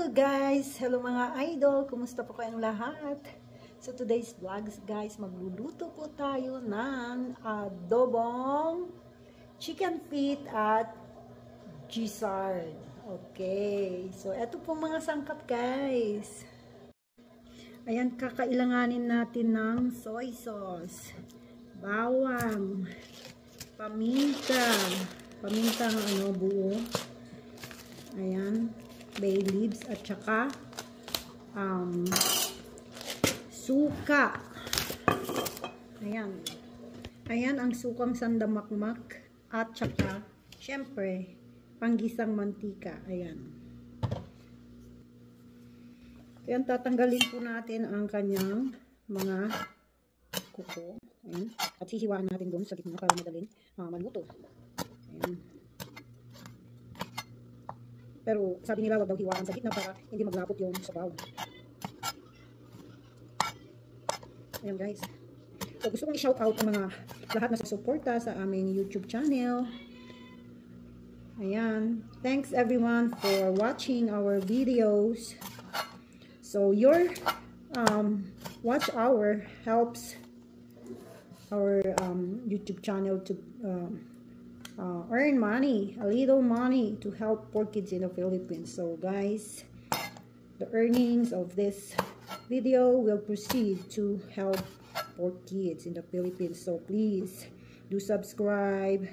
Hello guys! Hello mga idol! Kumusta po kayong lahat? So today's vlogs guys, magluluto po tayo ng adobong chicken feet at gizzard. Okay, so eto pong mga sangkap guys. Ayan, kakailanganin natin ng soy sauce, bawang, pamintang buo. Ayan, bay leaves at saka suka. Ayan ang sukang sandamakmak at saka syempre panggisang mantika. Ayan, tatanggalin po natin ang kanyang mga kuko. Ayan, at hihiwaan natin doon sa gitna para madaling maluto. Ayan. Pero sabi nila wag daw hiwaan sa gitna para hindi maglapot yung sabaw. Ayan guys. So gusto kong i-shout out ang mga lahat na susuporta sa aming YouTube channel. Ayan. Thanks everyone for watching our videos. So your watch hour helps our YouTube channel to earn money, a little money to help poor kids in the Philippines. So guys, the earnings of this video will proceed to help poor kids in the Philippines. So please do subscribe,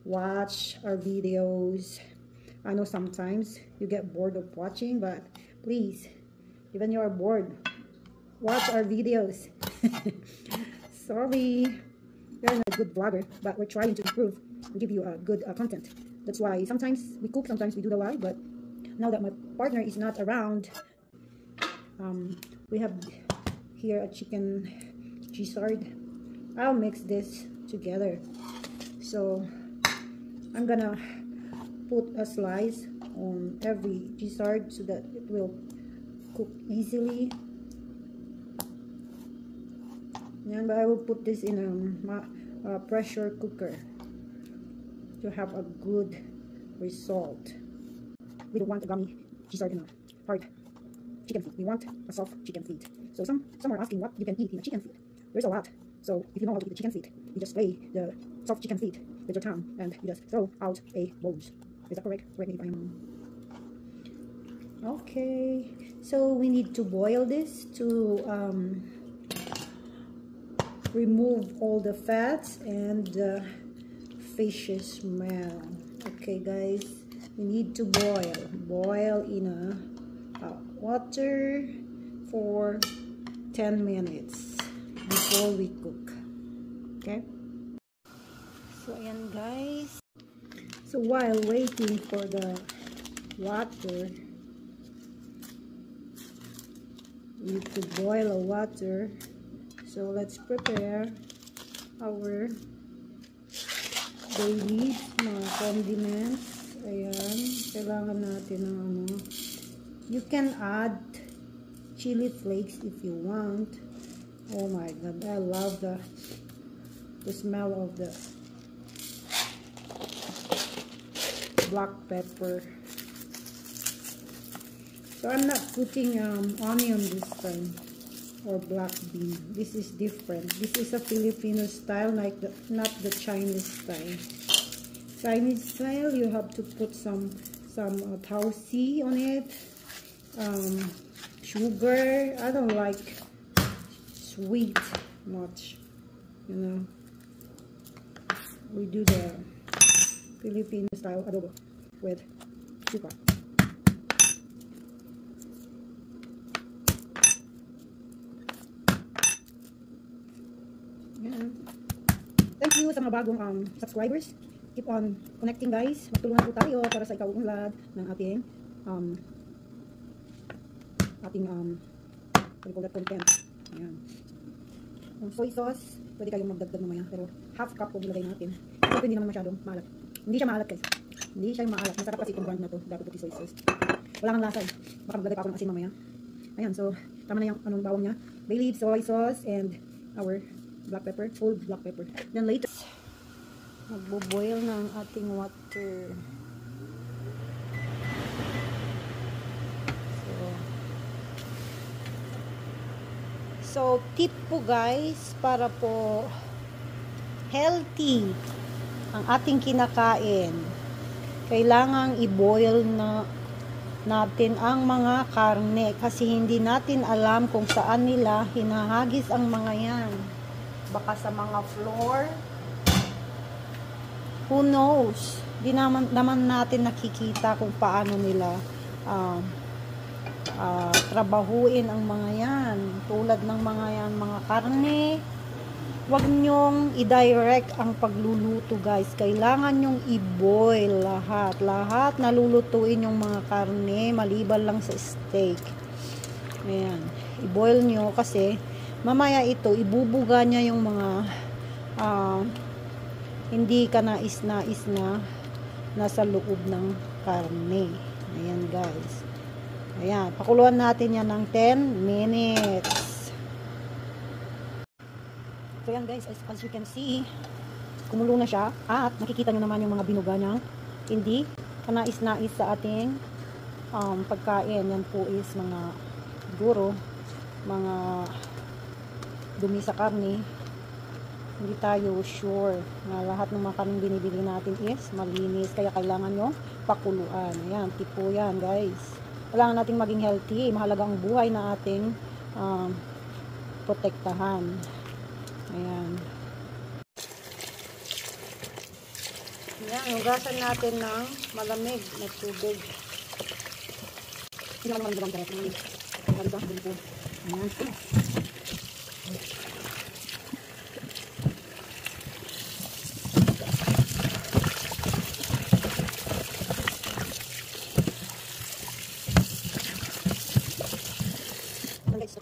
watch our videos. I know sometimes you get bored of watching, but please, even you are bored, watch our videos. Sorry, we're not a good vlogger, but we're trying to improve and give you good content. That's why sometimes we cook, sometimes we do the live, but now that my partner is not around, we have here a chicken gizzard. I'll mix this together. So I'm gonna put a slice on every gizzard so that it will cook easily. And I will put this in a pressure cooker to have a good result. We don't want a gummy gizzard in a hard chicken feet. We want a soft chicken feet. So some are asking what you can eat in a chicken feet. There's a lot. So if you know how to eat a chicken feet, you just lay the soft chicken feet with your tongue and you just throw out a bones. Is that correct? Correct me if I'm wrong. Okay. So we need to boil this to remove all the fats and the fishy smell. Okay guys, we need to boil in a water for 10 minutes before we cook. Okay, so ayan guys, so while waiting for the water, we need to boil the water. So let's prepare our bay leaves, mga condiments. Ayan, kailangan natin ng you can add chili flakes if you want. Oh my god, I love the smell of the black pepper. So I'm not putting onion this time, or black bean. This is different. This is a Filipino style, like not the Chinese style. Chinese style, you have to put some tausi on it, sugar. I don't like sweet much, you know. We do the Filipino style adobo with sugar. Thank you sa mga bagong subscribers. Keep on connecting guys. Magtulungan po tayo para sa ikaunlad ng ating content. Ayan. Yung soy sauce, pwede kayong magdagdag mamaya, pero half cup po nilagay natin. Ito hindi naman masyadong maalat. Hindi siya maalat guys. Hindi siya maalat. Masarap kasi itong brand na to. Dapat puti soy sauce. Wala kang lasa. Baka maglagay pa ako ng asin mamaya. Ayan, so tama na yung bawang niya. Bay leaves, soy sauce, and our black pepper, whole black pepper. Then later, magbo-boil na ang ating water. So, tip po guys, para po healthy ang ating kinakain, kailangang i-boil na natin ang mga karne kasi hindi natin alam kung saan nila hinahagis ang mga yan. Baka sa mga floor, who knows? Di naman natin nakikita kung paano nila trabahuin ang mga yan. Tulad ng mga yan, mga karne, wag nyong i-direct ang pagluluto guys. Kailangan nyong i-boil lahat. Lahat nalulutuin yung mga karne, maliban lang sa steak. Ayan. I-boil nyo kasi mamaya ito, ibubuga niya yung mga hindi ka nais-nais na nasa loob ng karne. Ayan guys. Ayan. Pakuluan natin yan ng 10 minutes. So yan guys, as you can see, kumulo na siya at nakikita nyo naman yung mga binuga niya. Hindi kanais-nais sa ating pagkain. Yan po is mga siguro mga dumi sa karne. Hindi tayo sure na lahat ng mga karneng binibili natin is malinis. Kaya kailangan nyo pakuluan. Ayan, tip po yan guys. Kailangan nating maging healthy. Mahalaga ang buhay na ating protektahan. Ayan. Ayan, hugasan natin ng malamig na tubig. Hindi naman malamig ang tubig. Ayan.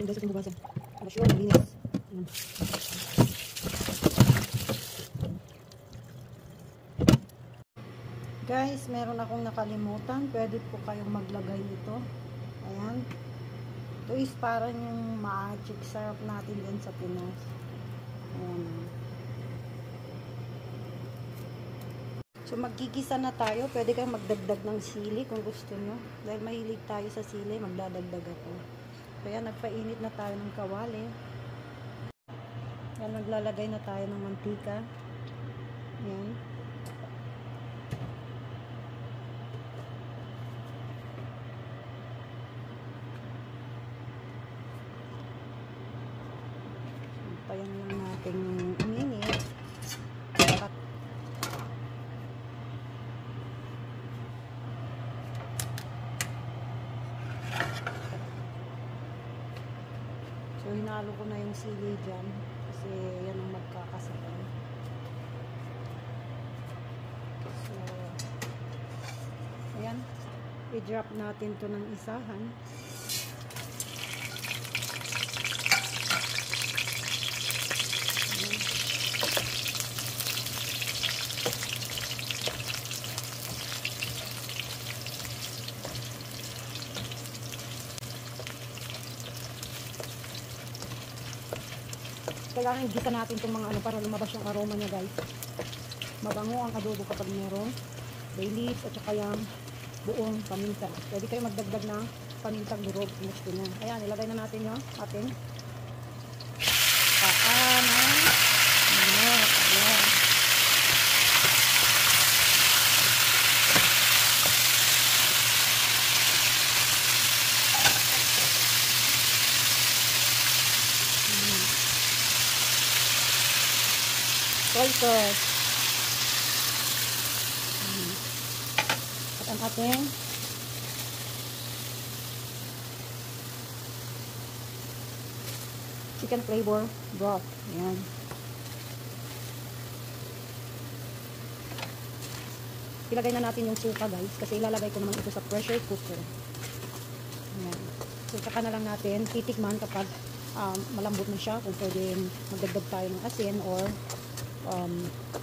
Guys, ito hugasan. Masyur, malinis. Ayan. Guys, meron akong nakalimutan. Pwede po kayong maglagay nito. Ayan. Ito is parang yung magic syrup natin din sa Pinas. Ayan. So, magkikisa na tayo. Pwede kayong magdagdag ng sili kung gusto nyo. Dahil mahilig tayo sa sili, magdadagdag ako. Kaya nagpainit na tayo ng kawali. Ayan, maglalagay na tayo ng mantika. Ayan. Tayan lang natin uminit. So, hinalo ko na yung sili dyan kasi yan ang magkakasabay. So, ayan. I-drop natin to ng isahan. Kailangan gisa natin itong mga ano para lumabas yung aroma niya guys. Mabango ang adobo kapag merong bay leaves at saka yung buong paminta. Pwede kayo magdagdag ng pamintang durog kung gusto niya. Ayan, ilagay na natin yung ating paan. Ayan. Soy sauce. At ang ating chicken flavor broth. Ayan. Ilagay na natin yung suka guys kasi ilalagay ko naman ito sa pressure cooker. Ayan. So saka na lang natin titikman kapag malambot na siya kung pwede magdagdag tayo ng asin or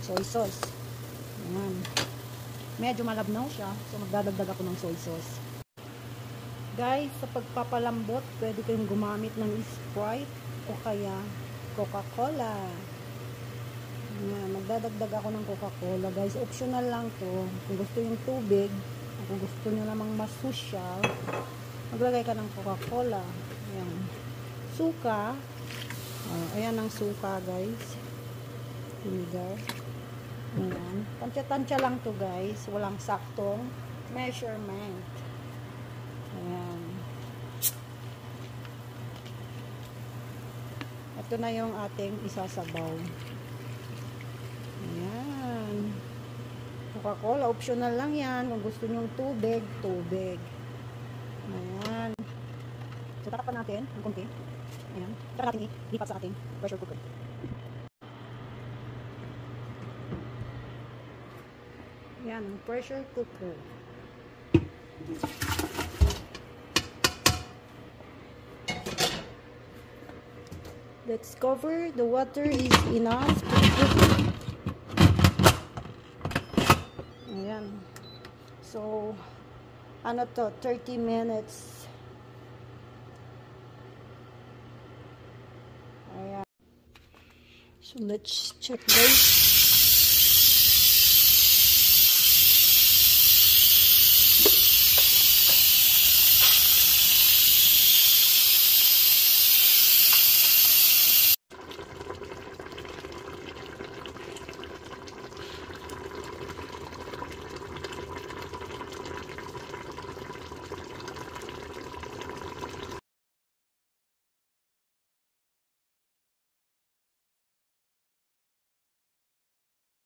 soy sauce. Ayan. Medyo malabnaw siya, so magdadagdag ako ng soy sauce. Guys, sa pagpapalambot, pwede kayong gumamit ng Sprite o kaya Coca-Cola. Ayan, magdadagdag ako ng Coca-Cola. Guys, optional lang to. Kung gusto yung tubig, kung gusto nyo namang masusyal, maglagay ka ng Coca-Cola. Ayan. Suka, Ayan ang suka, guys. Vinegar. Ayan. Tansya-tansya lang to, guys. Walang saktong measurement. Ayan. Ito na yung ating isasabaw. Ayan. Coca-Cola, optional lang yan. Kung gusto nyong tubig, tubig. Ayan. So, tatapan natin ng konti. Ayan. Tara natin ilipat sa ating pressure cooker. Ayan, pressure cooker. Let's cover. The water is enough to cook. Ayan. So, ano to? 30 minutes. Ayan. So, let's check, guys.